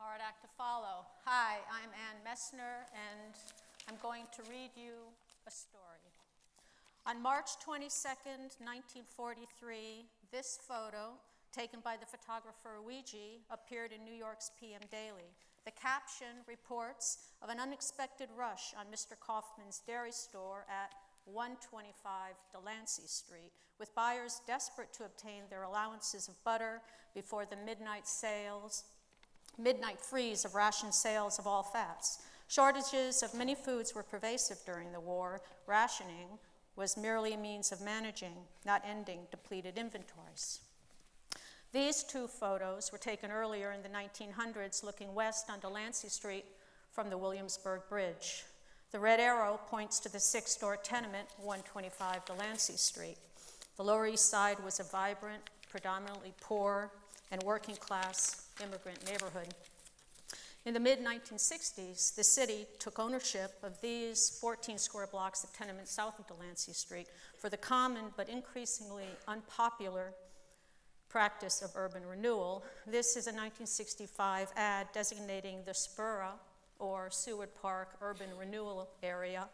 Hard act to follow. Hi, I'm Ann Messner, and I'm going to read you a story. On March 22nd, 1943, this photo, taken by the photographer Ouija, appeared in New York's PM Daily. The caption reports of an unexpected rush on Mr. Kaufman's dairy store at 125 Delancey Street, with buyers desperate to obtain their allowances of butter before the midnight freeze of ration sales of all fats. Shortages of many foods were pervasive during the war. Rationing was merely a means of managing, not ending, depleted inventories. These two photos were taken earlier in the 1900s, looking west on Delancey Street from the Williamsburg Bridge. The red arrow points to the six-store tenement, 125 Delancey Street. The Lower East Side was a vibrant, predominantly poor and working-class immigrant neighborhood. In the mid-1960s, the city took ownership of these 14 square blocks of tenements south of Delancey Street for the common but increasingly unpopular practice of urban renewal. This is a 1965 ad designating the Spura, or Seward Park Urban Renewal Area,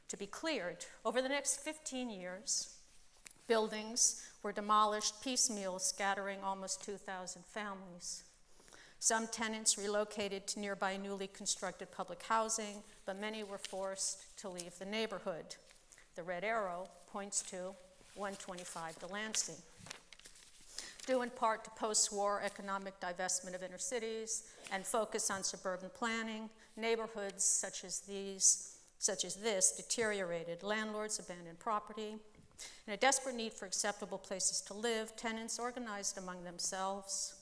to be cleared. Over the next 15 years, buildings were demolished piecemeal, scattering almost 2,000 families. Some tenants relocated to nearby newly constructed public housing, but many were forced to leave the neighborhood. The red arrow points to 125 Delancey. Due in part to post-war economic divestment of inner cities and focus on suburban planning, neighborhoods such as this deteriorated. Landlords abandoned property. In a desperate need for acceptable places to live, tenants organized among themselves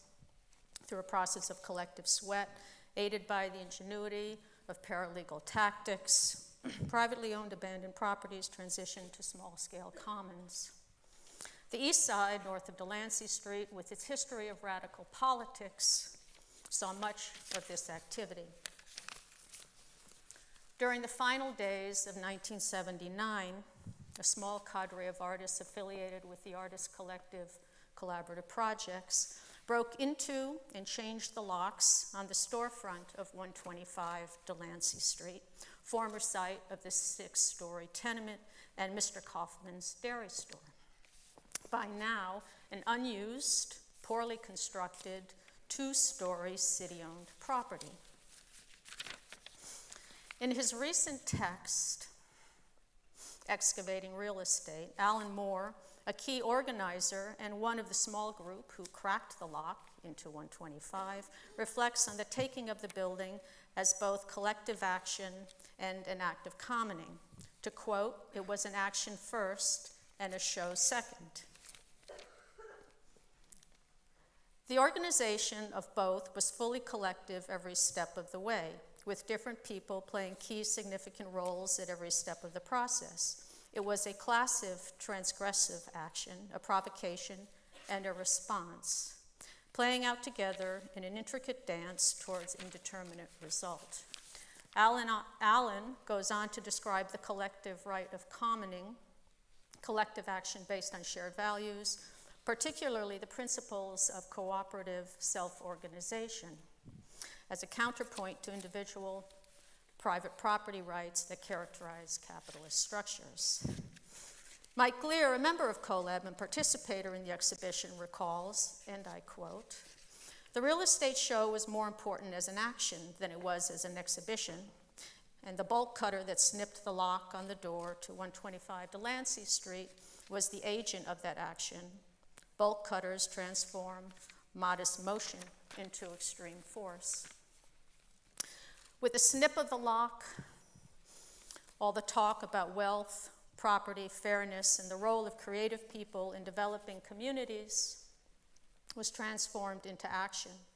through a process of collective sweat, aided by the ingenuity of paralegal tactics. Privately owned abandoned properties transitioned to small-scale commons. The east side, north of Delancey Street, with its history of radical politics, saw much of this activity. During the final days of 1979, a small cadre of artists affiliated with the artist collective Collaborative Projects broke into and changed the locks on the storefront of 125 Delancey Street, former site of the six-story tenement and Mr. Kaufman's dairy store. By now, an unused, poorly constructed, two-story city-owned property. In his recent text, Excavating Real Estate, Alan Moore, a key organizer and one of the small group who cracked the lock into 125, reflects on the taking of the building as both collective action and an act of commoning. To quote, "It was an action first and a show second." The organization of both was fully collective every step of the way, with different people playing key significant roles at every step of the process. It was a classic transgressive action, a provocation, and a response, playing out together in an intricate dance towards indeterminate result. Allen goes on to describe the collective right of commoning, collective action based on shared values, particularly the principles of cooperative self-organization, as a counterpoint to individual private property rights that characterize capitalist structures. Mike Glear, a member of CoLab and participator in the exhibition, recalls, and I quote, "The real estate show was more important as an action than it was as an exhibition, and the bolt cutter that snipped the lock on the door to 125 Delancey Street was the agent of that action. Bolt cutters transform modest motion into extreme force." With the snip of the lock, all the talk about wealth, property, fairness, and the role of creative people in developing communities was transformed into action.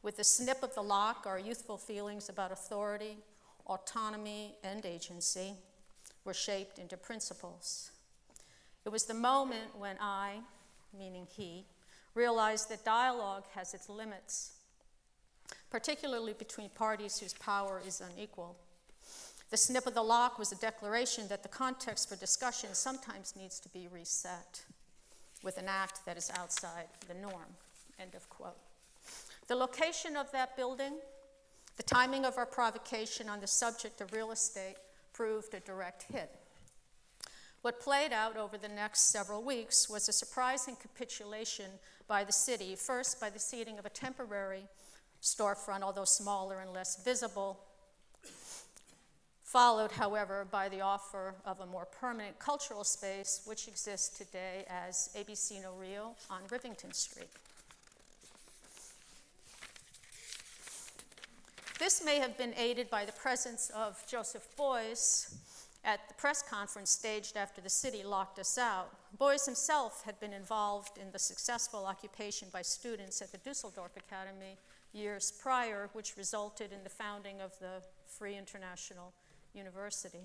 With the snip of the lock, our youthful feelings about authority, autonomy, and agency were shaped into principles. It was the moment when I, meaning he, realized that dialogue has its limits, particularly between parties whose power is unequal. The snip of the lock was a declaration that the context for discussion sometimes needs to be reset with an act that is outside the norm, end of quote. The location of that building The timing of our provocation on the subject of real estate proved a direct hit. What played out over the next several weeks was a surprising capitulation by the city, first by the seating of a temporary storefront, although smaller and less visible, followed, however, by the offer of a more permanent cultural space, which exists today as ABC No Rio on Rivington Street. This may have been aided by the presence of Joseph Beuys at the press conference staged after the city locked us out. Beuys himself had been involved in the successful occupation by students at the Dusseldorf Academy years prior, which resulted in the founding of the Free International University.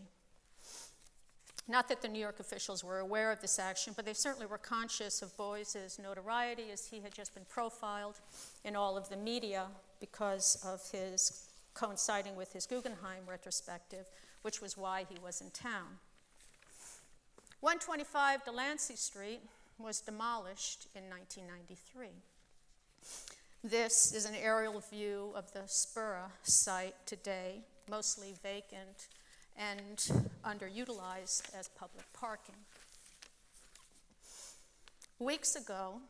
Not that the New York officials were aware of this action, but they certainly were conscious of Beuys' notoriety, as he had just been profiled in all of the media because of his coinciding with his Guggenheim retrospective, which was why he was in town. 125 Delancey Street was demolished in 1993. This is an aerial view of the Spura site today, mostly vacant and underutilized as public parking. Weeks ago,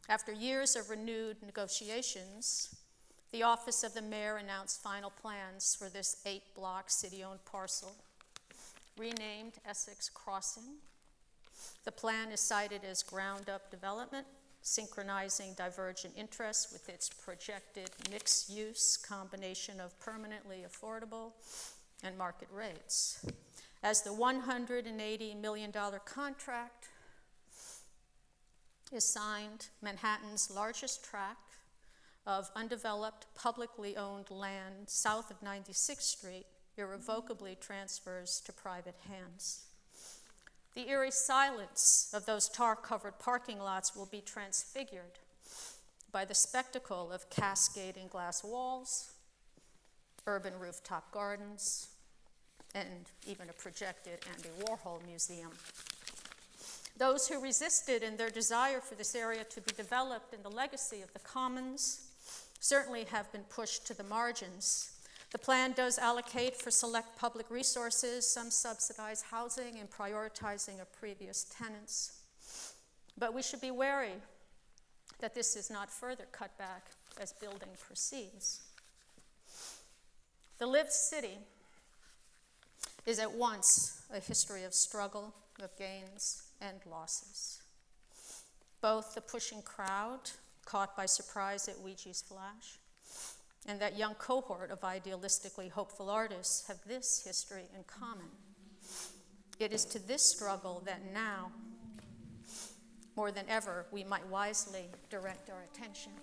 after years of renewed negotiations, the Office of the Mayor announced final plans for this 8-block city-owned parcel, renamed Essex Crossing. The plan is cited as ground-up development, synchronizing divergent interests with its projected mixed-use combination of permanently affordable and market rates. As the $180 million contract is signed, Manhattan's largest tract of undeveloped, publicly owned land south of 96th Street irrevocably transfers to private hands. The eerie silence of those tar-covered parking lots will be transfigured by the spectacle of cascading glass walls, urban rooftop gardens, and even a projected Andy Warhol museum. Those who resisted in their desire for this area to be developed in the legacy of the Commons certainly have been pushed to the margins. The plan does allocate for select public resources, some subsidized housing, and prioritizing of previous tenants. But we should be wary that this is not further cut back as building proceeds. The lived city is at once a history of struggle, of gains, and losses. Both the pushing crowd, caught by surprise at Ouija's flash, and that young cohort of idealistically hopeful artists have this history in common. It is to this struggle that now, more than ever, we might wisely direct our attention.